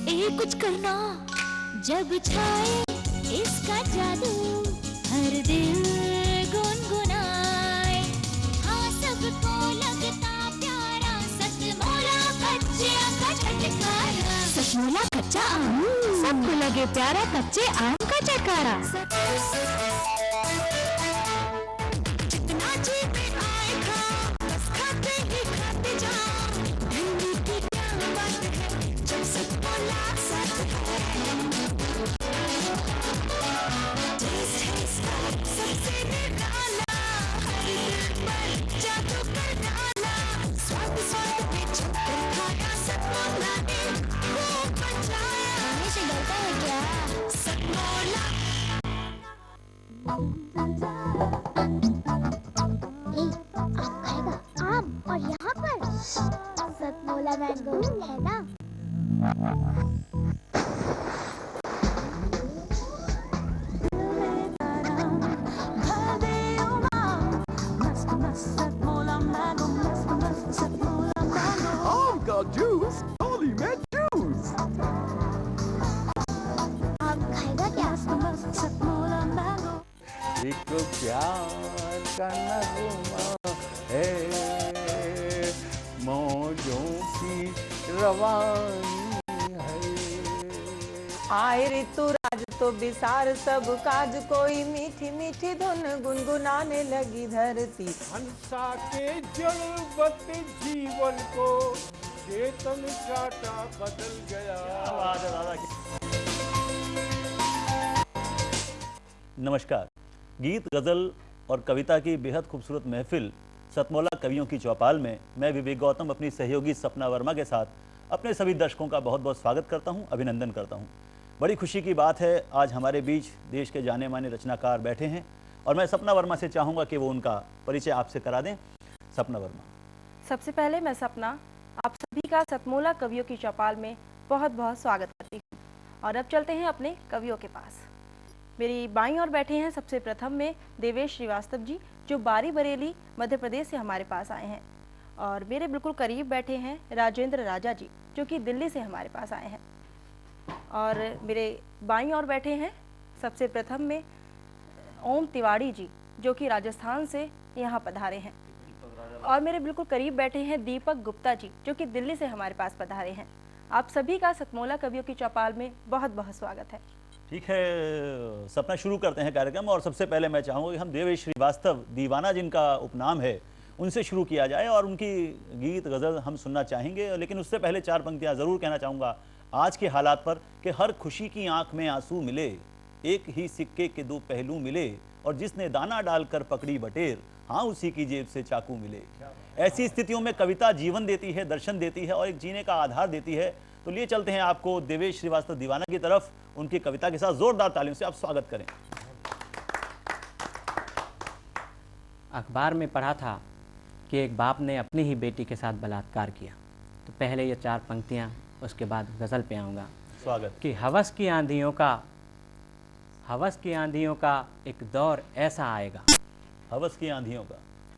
ए कुछ करना जब छाए इसका जादू, हर दिल गुनगुनाए। हाँ सबको लगता प्यारा, सतमोला कच्चे आम का चटकारा। सतमोला कच्चा आम, सबको लगे प्यारा कच्चे आम का चटकारा। जितना जी पे आएगा बस खाते ही खाते जाओ। भिंडी की क्या बात है जब सतमोला साथ है। टेस्ट है इसका सबसे निराला, हर दिल पर जादू कर डाला। स्वाद स्वाद में छुपकर खाया सतमोला ने खूब मचाया। खाने से डरता है क्या? सतमोला। आम खाएगा? आम और यहाँ पर सतमोला मैंगो है ना? आम का जूस होली में जूस। आम खाएगा क्या? एक प्यार का नगमा है, मौजों की रवानी है। आए ऋतुराज तो बिसार सब काज, कोई मीठी मीठी धुन गुनगुनाने लगी धरती। हंसा के जड़वत जीवन को चेतन चाटा बदल गया। नमस्कार। गीत, गज़ल और कविता की बेहद खूबसूरत महफिल सतमोला कवियों की चौपाल में मैं विवेक गौतम अपनी सहयोगी सपना वर्मा के साथ अपने सभी दर्शकों का बहुत बहुत स्वागत करता हूं, अभिनंदन करता हूं। बड़ी खुशी की बात है, आज हमारे बीच देश के जाने माने रचनाकार बैठे हैं और मैं सपना वर्मा से चाहूँगा कि वो उनका परिचय आपसे करा दें। सपना वर्मा। सबसे पहले मैं सपना आप सभी का सतमोला कवियों की चौपाल में बहुत बहुत स्वागत करती हूँ। और अब चलते हैं अपने कवियों के पास। मेरी बाईं ओर बैठे हैं सबसे प्रथम में देवेश श्रीवास्तव जी, जो बारी बरेली मध्य प्रदेश से हमारे पास आए हैं। और मेरे बिल्कुल करीब बैठे हैं राजेंद्र राजा जी, जो कि दिल्ली से हमारे पास आए हैं। और मेरे बाईं ओर बैठे हैं सबसे प्रथम में ओम तिवारी जी, जो कि राजस्थान से यहाँ पधारे हैं। और मेरे बिल्कुल करीब बैठे हैं दीपक गुप्ता जी, जो कि दिल्ली से हमारे पास पधारे हैं। आप सभी का सतमोला कवियों की चौपाल में बहुत बहुत स्वागत है। ठीक है, सपना शुरू करते हैं कार्यक्रम। और सबसे पहले मैं चाहूँगा कि हम देवेश श्रीवास्तव, दीवाना जिनका उपनाम है, उनसे शुरू किया जाए और उनकी गीत गज़ल हम सुनना चाहेंगे। लेकिन उससे पहले चार पंक्तियाँ ज़रूर कहना चाहूँगा आज के हालात पर कि हर खुशी की आंख में आंसू मिले, एक ही सिक्के के दो पहलू मिले, और जिसने दाना डालकर पकड़ी बटेर, हाँ उसी की जेब से चाकू मिले। ऐसी स्थितियों में कविता जीवन देती है, दर्शन देती है और एक जीने का आधार देती है। तो लिए चलते हैं आपको देवेश श्रीवास्तव दीवाना की तरफ, उनकी कविता के साथ जोरदार तालियों से आप स्वागत करें। अखबार में पढ़ा था कि एक बाप ने अपनी ही बेटी के साथ बलात्कार किया। तो पहले ये चार पंक्तियाँ, उसके बाद गज़ल पे आऊँगा। स्वागत। कि हवस की आंधियों का एक दौर ऐसा आएगा। हवस की आंधियों का।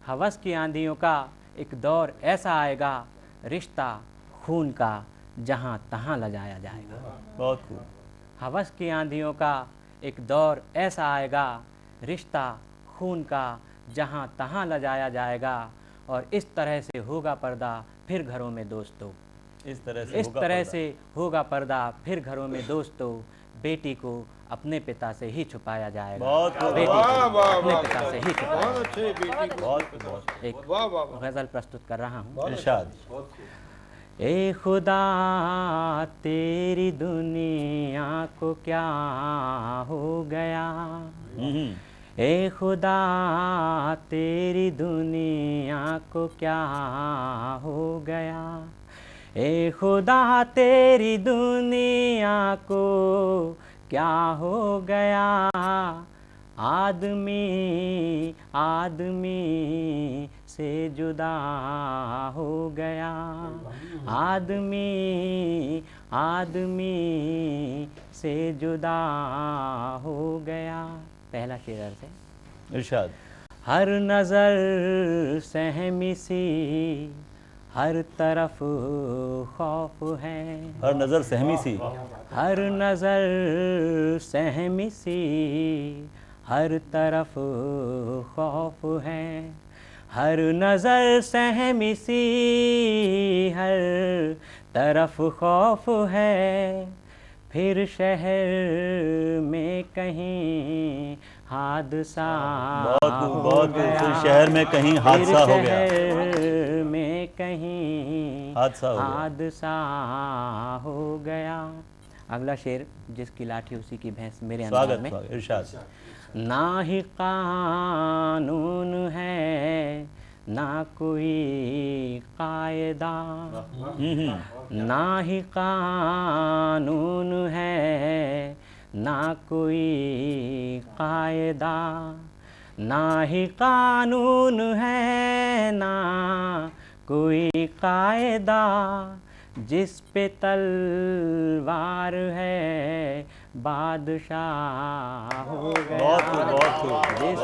हवस की आंधियों का एक दौर ऐसा आएगा, रिश्ता खून का जहाँ तहाँ लजाया जाएगा। बहुत खूब। हवस की आंधियों का एक दौर ऐसा आएगा, रिश्ता खून का जहाँ तहाँ लजाया जाएगा। और इस तरह से होगा पर्दा फिर घरों में दोस्तों। इस तरह से होगा पर्दा फिर घरों में दोस्तों। बेटी को अपने पिता से ही छुपाया जाएगा। बहुत खूब। बेटी को अपने पिता से ही छुपाया बहुत अच्छे बेटी। बहुत। एक गज़ल प्रस्तुत कर रहा हूँ। इरशाद। ए खुदा तेरी दुनिया को क्या हो गया। ए खुदा तेरी दुनिया को क्या हो गया। ए खुदा तेरी दुनिया को क्या हो गया। आदमी से जुदा हो गया। आदमी से जुदा हो गया। पहला शेर से। इरशाद। हर नज़र सहमी सी हर तरफ खौफ है, हर नज़र सहमी सी, हर नज़र सहमी सी, हर तरफ खौफ है, हर नज़र सहमी सी, हर तरफ खौफ है, फिर शहर में कहीं हादसा बहुत फिर शहर में कहीं हादसा हो गया, शहर में कहीं हादसा हो गया। अगला शेर, जिसकी लाठी उसी की भैंस, मेरे अंदाज में। स्वागत, इरशाद। ना ही कानून है, ना कोई कायदा, ना ही कानून है, ना कोई कायदा, ना ही कानून है, ना कोई कायदा, जिस पे तलवार है बादशाह हो गया। जिस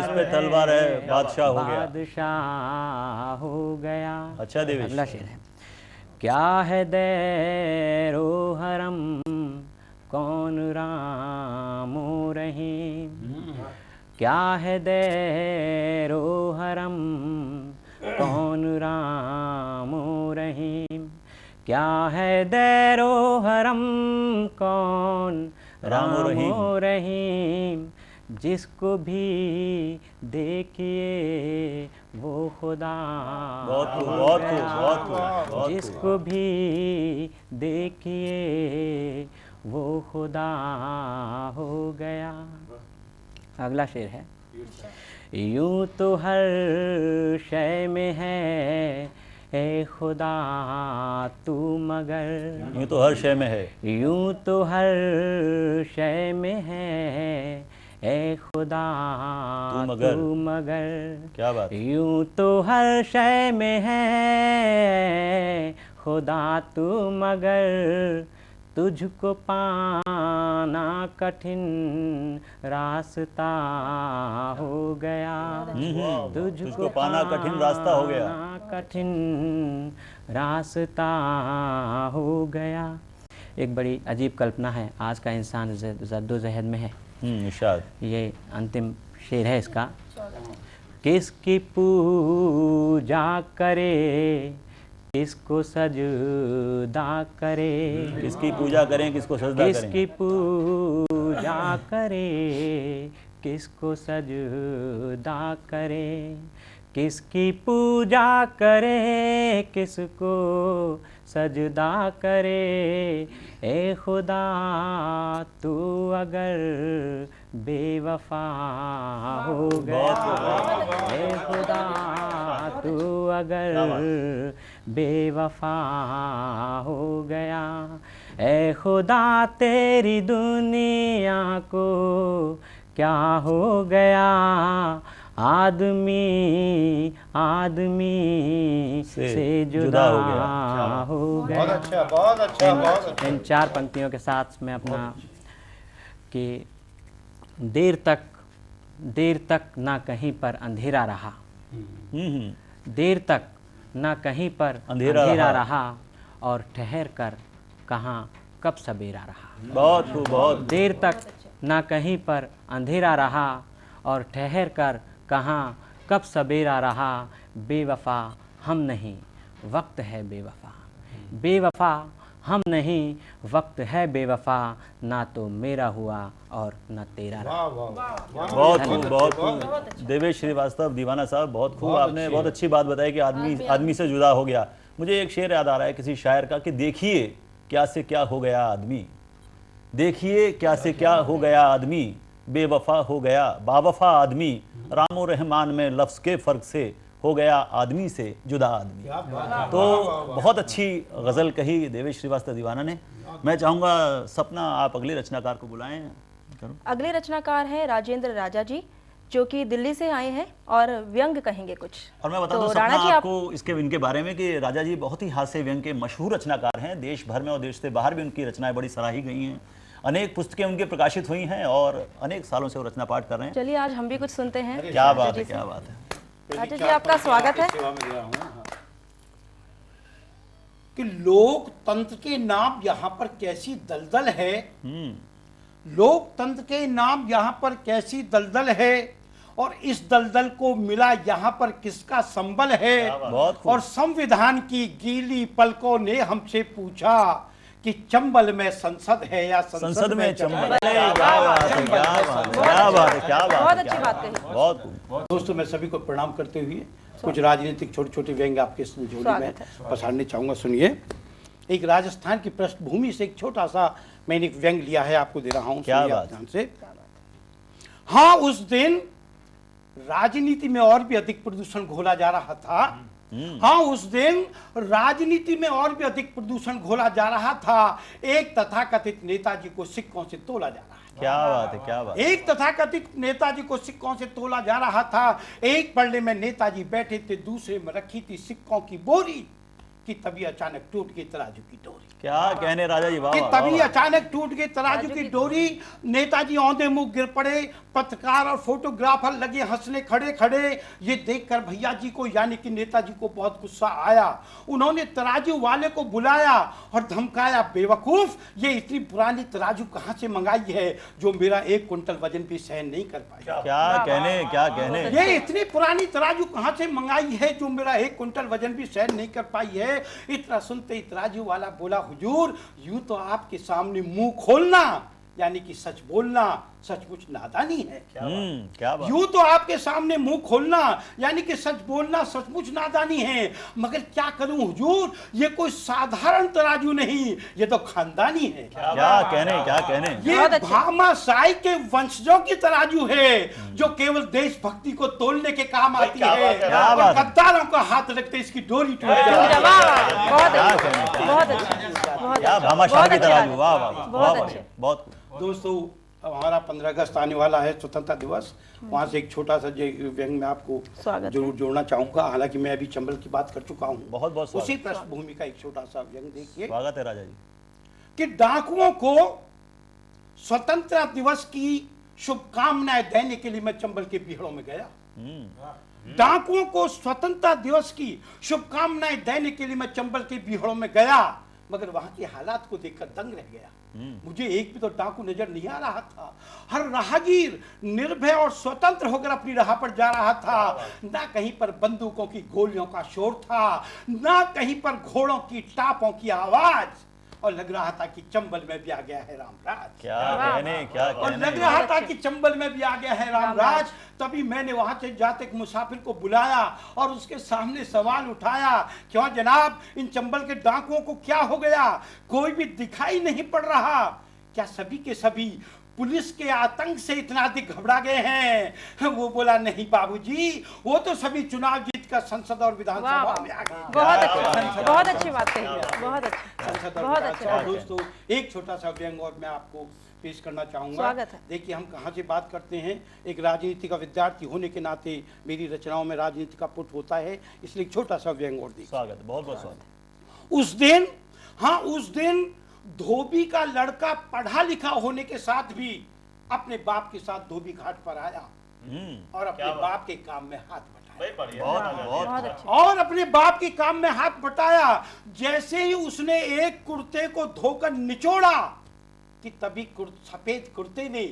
पे तलवार है बादशाह हो गया। बादशाह हो गया। अच्छा देवेश, अगला शेर है, क्या है दैरो हरम, कौन रामो रहीम, क्या है दैरो हरम, कौन रामो रहीम, क्या है दैरो हरम, कौन रामो रहीम, जिसको भी देखिए वो खुदा हो गया। जिसको भी देखिए वो खुदा हो गया। अगला शेर है, यूं तो हर शय में है ए खुदा तू मगर, यूं तो हर शय में है, यूं तो हर शय में है ए खुदा तू मगर, क्या बात, यूं तो हर शय में है खुदा तू मगर, तुझको पाना कठिन रास्ता हो गया। तुझको पाना कठिन रास्ता हो गया। कठिन रास्ता हो गया। एक बड़ी अजीब कल्पना है, आज का इंसान जद्दोजहद में है। इरशाद। ये अंतिम शेर है इसका, किसकी पूजा करे, किसको सजदा करे, किसकी पूजा करें, किसको सजदा करें, किसकी पूजा करे, किसको सजदा करे, किसकी पूजा करे, किसको सजदा करे, ए खुदा तू अगर बेवफा हो गया, ए खुदा तू अगर बेवफा हो गया, ए खुदा तेरी दुनिया को क्या हो गया, आदमी से जुदा हो गया। बहुत अच्छा, बहुत अच्छा, बहुत अच्छा। इन चार पंक्तियों के साथ मैं अपना कि देर तक ना कहीं पर अंधेरा रहा, देर तक ना कहीं पर अंधेरा रहा, और ठहर कर कहाँ कब सवेरा रहा। बहुत देर तक ना कहीं पर अंधेरा रहा, और ठहर कर कहाँ कब सवेरा रहा, बेवफा हम नहीं वक्त है बेवफा, बेवफा हम नहीं वक्त है बेवफा, ना तो मेरा हुआ और न तेरा रहा। बहुत खूब देवेश श्रीवास्तव दीवाना साहब, बहुत खूब, आपने बहुत अच्छी बात बताई कि आदमी से जुदा हो गया। मुझे एक शेर याद आ रहा है किसी शायर का कि देखिए क्या से क्या हो गया आदमी, देखिए क्या से क्या हो गया आदमी, बेवफा हो गया बावफा आदमी, रामो रहमान में लफ्ज़ के फ़र्क से हो गया आदमी से जुदा आदमी। तो बहुत अच्छी गज़ल कही देवेश श्रीवास्तव दीवाना ने। मैं चाहूँगा सपना आप अगले रचनाकार को बुलाएं। अगले रचनाकार हैं राजेंद्र राजा जी, जो कि दिल्ली से आए हैं और व्यंग कहेंगे कुछ। और मैं बता दूं सपना आपको इनके बारे में कि राजा जी बहुत ही हास्य व्यंग के मशहूर रचनाकार हैं। देश भर में और देश से बाहर भी उनकी रचनाएं बड़ी सराही गई हैं, अनेक पुस्तकें उनके प्रकाशित हुई हैं और अनेक सालों से वो रचना पाठ कर रहे हैं। चलिए आज हम भी कुछ सुनते हैं। क्या बात है, क्या बात है। राजा जी आपका स्वागत है। सेवा में गया हूं। हाँ। कि लोकतंत्र के नाम यहाँ पर कैसी दलदल है, लोकतंत्र के नाम यहाँ पर कैसी दलदल है, और इस दलदल को मिला यहाँ पर किसका संबल है। बहुत खूब। और संविधान की गीली पलकों ने हमसे पूछा कि चंबल में संसद है या संसद में चंबल। क्या क्या बात है, क्या बात है, क्या बात है, क्या बात है, बहुत अच्छी क्या बात बात है। कही। बहुत खूब। दोस्तों, मैं सभी को प्रणाम करते हुए कुछ राजनीतिक छोटे छोटे व्यंग आपके झोली में स्वागत है। पसारने चाहूंगा। सुनिए, एक राजस्थान की पृष्ठभूमि से एक छोटा सा मैंने एक व्यंग लिया है, आपको दे रहा हूं। क्या सुनिए आप बात। ध्यान से। हाँ, उस दिन राजनीति में और भी अधिक प्रदूषण घोला जा रहा था। हाँ, उस दिन राजनीति में और भी अधिक प्रदूषण घोला जा रहा था। एक तथाकथित नेताजी को सिक्कों से तोला जा रहा है। क्या बात है, क्या बात है। एक तथाकथित नेताजी को सिक्कों से तोला जा रहा था। एक पलड़े में नेताजी बैठे थे, दूसरे में रखी थी सिक्कों की बोरी, कि तभी अचानक टूट गई तराजू की डोरी। क्या कहने राजा जी, वाह कि वाह, तभी वाह। अचानक टूट गई तराजू की डोरी। नेताजी औंधे मुंह गिर पड़े। पत्रकार और फोटोग्राफर लगे हंसने खड़े खड़े। ये देखकर भैया जी को, यानी कि नेताजी को बहुत गुस्सा आया। उन्होंने तराजू वाले को बुलाया और धमकाया, बेवकूफ, ये इतनी पुरानी तराजू कहां से मंगाई है जो मेरा 1 कुंटल वजन भी सहन नहीं कर पाई। क्या कहने, क्या कहने। ये इतनी पुरानी तराजू कहां से मंगाई है जो मेरा 1 कुंटल वजन भी सहन नहीं कर पाई है। इतना सुनते ही तराजू वाला बोला, हुजूर, यूं तो आपके सामने मुंह खोलना यानी कि सच बोलना सचमुच नादानी है। क्या बात। यूं तो आपके सामने मुंह खोलना यानी कि सच बोलना सचमुच नादानी है, मगर क्या करूं हुजूर, ये कोई साधारण तराजू नहीं, ये तो खानदानी है। क्या कहने, क्या कहने। ये भामाशाही के वंशजों की तराजू है जो केवल देशभक्ति को तोलने के काम आती है। क्या और बात है। गद्दारों का हाथ लगते इसकी डोरी टूट जाती है। बहुत क्या अच्छे, कहने, बहुत अच्छे, क्या भामाशाह की अच्छी तराजू, बात। वाह वाह, बहुत वाह, अच्छे। बहुत। दोस्तों, अब हमारा 15 अगस्त आने वाला है, स्वतंत्रता दिवस। वहाँ से एक छोटा सा व्यंग में आपको स्वागत जरूर जोड़ना चाहूंगा। हालांकि मैं अभी चंबल की बात कर चुका हूँ। बहुत बहुत स्वागत। उसी पृष्ठभूमि का एक छोटा सा व्यंग देखिए स्वागत है राजा जी। कि डाकुओं को स्वतंत्रता दिवस की शुभकामनाएं देने के लिए मैं चंबल के बिहड़ों में गया। डाकुओं को स्वतंत्रता दिवस की शुभकामनाएं देने के लिए मैं चंबल के बिहड़ों में गया, मगर वहां के हालात को देखकर दंग रह गया। मुझे एक भी तो डाकू नजर नहीं आ रहा था। हर राहगीर निर्भय और स्वतंत्र होकर अपनी राह पर जा रहा था। ना कहीं पर बंदूकों की गोलियों का शोर था, ना कहीं पर घोड़ों की टापों की आवाज, और लग रहा था कि चंबल में भी आ गया है रामराज। क्या कहने, क्या और कहने। लग रहा था कि चंबल में भी आ गया है रामराज। तभी मैंने वहां से जाते एक मुसाफिर को बुलाया और उसके सामने सवाल उठाया, क्यों जनाब, इन चंबल के डाकुओं को क्या हो गया? कोई भी दिखाई नहीं पड़ रहा। क्या सभी के सभी पुलिस के आतंक से इतना अधिक घबरा गए हैं? वो बोला, नहीं बाबूजी, वो तो सभी चुनाव जीत कर संसद और विधानसभा में आ गए। बहुत अच्छी, बहुत अच्छी बात कही, बहुत अच्छी, संसद और बहुत अच्छी विधानसभा। बात। दोस्तों, एक छोटा सा व्यंग और मैं आपको पेश करना चाहूंगा। स्वागत है। देखिए, हम कहाँ से बात करते हैं। एक राजनीति का विद्यार्थी होने के नाते मेरी रचनाओं में राजनीति का पुट होता है, इसलिए एक छोटा सा व्यंग और देखिए। स्वागत, बहुत बहुत स्वागत। उस दिन, हाँ उस दिन, धोबी का लड़का पढ़ा लिखा होने के साथ भी अपने बाप के साथ धोबी घाट पर आया और अपने बाप के काम में हाथ बटाया। बहुत बहुत बहुत अच्छी। और अपने बाप के काम में हाथ बटाया। जैसे ही उसने एक कुर्ते को धोकर निचोड़ा कि तभी सफेद कुर्ते ने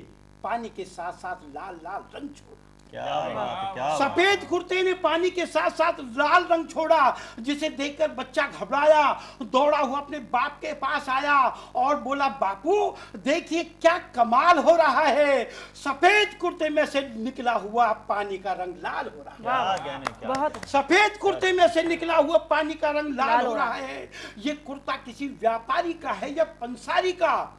पानी के साथ साथ लाल लाल रंग छोड़ा। क्या बात है, क्या बात। सफेद कुर्ते ने पानी के साथ साथ लाल रंग छोड़ा, जिसे देखकर बच्चा घबराया, दौड़ा हुआ अपने बाप के पास आया और बोला, बापू देखिए क्या कमाल हो रहा है, सफेद कुर्ते में से निकला हुआ पानी का रंग लाल हो रहा है। क्या कहने, क्या। बहुत अच्छी। सफेद कुर्ते में से निकला हुआ पानी का रंग लाल हो रहा है। ये कुर्ता किसी व्यापारी का है या पंसारी का?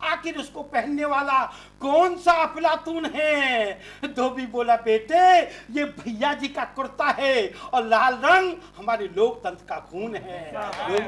आखिर उसको पहनने वाला कौन सा अफलातून है? धोबी बोला, बेटे ये भैया जी का कुर्ता है और लाल रंग हमारे लोकतंत्र का खून है। हमारे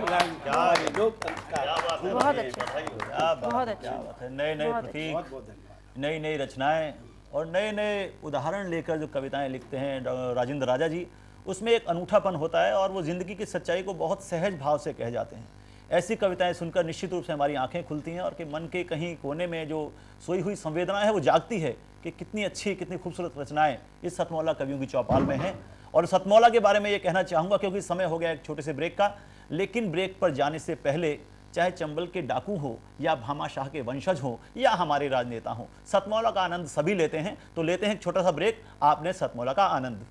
लोकतंत्र का खून बहुत है। अच्छे, क्या बात बहुत है, अच्छे। क्या बात है। नए नए बहुत प्रतीक, बहुत बहुत धन्यवाद। नई नई रचनाएं और नए नए उदाहरण लेकर जो कविताएं लिखते हैं राजेंद्र राजा जी, उसमें एक अनूठापन होता है और वो ज़िंदगी की सच्चाई को बहुत सहज भाव से कह जाते हैं। ऐसी कविताएं सुनकर निश्चित रूप से हमारी आंखें खुलती हैं और कि मन के कहीं कोने में जो सोई हुई संवेदना है वो जागती है कि कितनी अच्छी, कितनी खूबसूरत रचनाएं इस सतमौला कवियों की चौपाल में हैं। और सतमौला के बारे में ये कहना चाहूँगा क्योंकि समय हो गया एक छोटे से ब्रेक का, लेकिन ब्रेक पर जाने से पहले चाहे चंबल के डाकू हो या भामाशाह के वंशज हो या हमारे राजनेता हो, सतमौला का आनंद सभी लेते हैं। तो लेते हैं एक छोटा सा ब्रेक, आपने सतमौला का आनंद।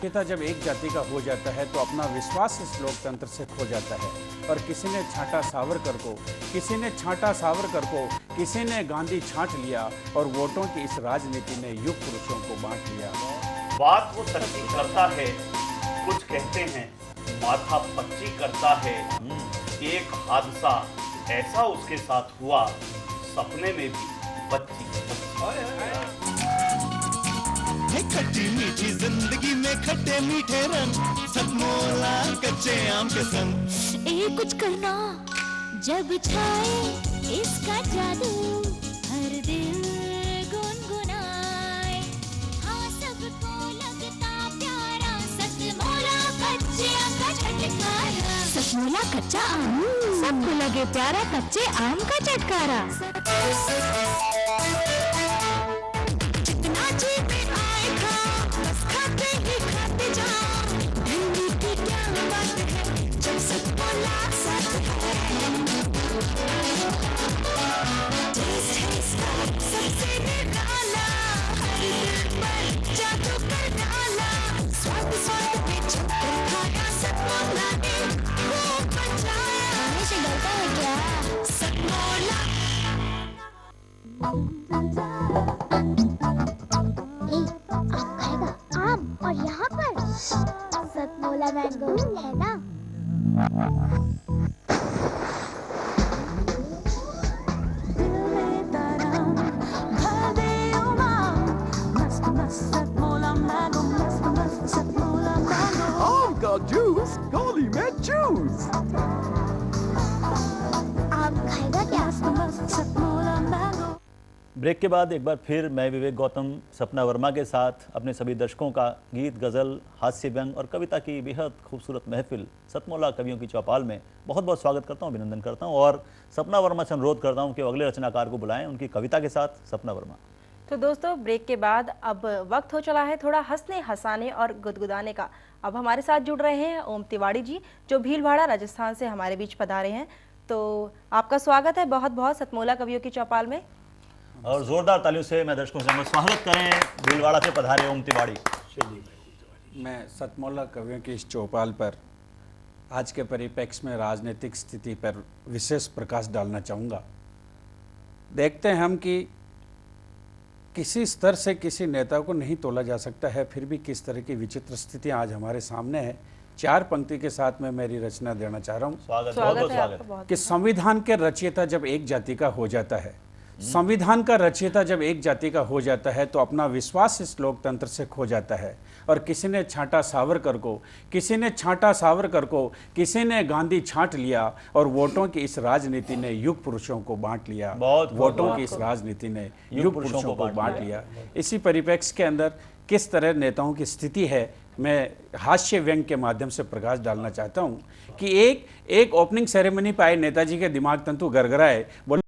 पिता जब एक जाति का हो जाता है तो अपना विश्वास इस लोकतंत्र से खो जाता है। और किसी ने छांटा सावरकर को, किसी ने छांटा सावरकर को, किसी ने गांधी छांट लिया और वोटों की इस राजनीति ने युग पुरुषों को बांट लिया। बात वो सच्ची करता है, कुछ कहते हैं माथा पच्ची करता है। एक हादसा ऐसा उसके साथ हुआ, सपने में भी बच्ची खट्टी मीठी जिंदगी में खट्टे मीठे रंग, सतमौला कच्चे आम के संग। ए कुछ करना जब छाए इसका जादू, हर दिल गुनगुनाए। हाँ सबको लगता प्यारा, सतमौला कच्चे आम का चटकारा। सतमौला कच्चा आम, सबको लगे प्यारा कच्चे आम का चटकारा। जितना जी में आए खा, बस खाते ही खाते जाओ। भिंडी की क्या बात है जब सतमौला साथ है। टेस्ट है इसका सबसे निराला, हर दिल पर जादू कर डाला। स्वाद स्वाद में छुपकर खाया सतमौला ने खूब बचाया। खाने से डरता है क्या सतमौला? आम खाएगा? आम और यहाँ पर सतमौला मैंगो है ना? आम का जूस गोली में जूस। आम खाएगा क्या? सतमौला मैंगो। ब्रेक के बाद एक बार फिर मैं विवेक गौतम सपना वर्मा के साथ अपने सभी दर्शकों का गीत, गज़ल, हास्य व्यंग और कविता की बेहद खूबसूरत महफिल सतमौला कवियों की चौपाल में बहुत बहुत स्वागत करता हूं, अभिनंदन करता हूं और सपना वर्मा से अनुरोध करता हूं कि वो अगले रचनाकार को बुलाएं उनकी कविता के साथ। सपना वर्मा। तो दोस्तों ब्रेक के बाद अब वक्त हो चला है थोड़ा हंसने हंसाने और गुदगुदाने का। अब हमारे साथ जुड़ रहे हैं ओम तिवारी जी, जो भीलवाड़ा राजस्थान से हमारे बीच पधारे हैं। तो आपका स्वागत है बहुत बहुत सतमौला कवियों की चौपाल में। और जोरदार तालियों से मैं दर्शकों से स्वागत करें भीलवाड़ा से पधारे ओम तिवारी। मैं सतमौला कवियों की इस चौपाल पर आज के परिप्रेक्ष्य में राजनीतिक स्थिति पर विशेष प्रकाश डालना चाहूँगा। देखते हैं हम कि किसी स्तर से किसी नेता को नहीं तोला जा सकता है, फिर भी किस तरह की विचित्र स्थितियाँ आज हमारे सामने है। 4 पंक्ति के साथ मैं मेरी रचना देना चाह रहा हूँ। स्वागत है आपका। कि संविधान के रचयिता जब एक जाति का हो जाता है, संविधान का रचयिता जब एक जाति का हो जाता है तो अपना विश्वास इस लोकतंत्र से खो जाता है। और किसी ने छांटा सावरकर को, किसी ने छांटा सावरकर को, किसी ने गांधी छांट लिया और वोटों की इस राजनीति ने युग पुरुषों को बांट लिया। वोटों की इस राजनीति ने युग पुरुषों को बांट लिया। इसी परिप्रेक्ष्य के अंदर किस तरह नेताओं की स्थिति है, मैं हास्य व्यंग के माध्यम से प्रकाश डालना चाहता हूँ कि एक ओपनिंग सेरेमनी पर आए नेताजी के दिमाग तंतु गरगराए, बोले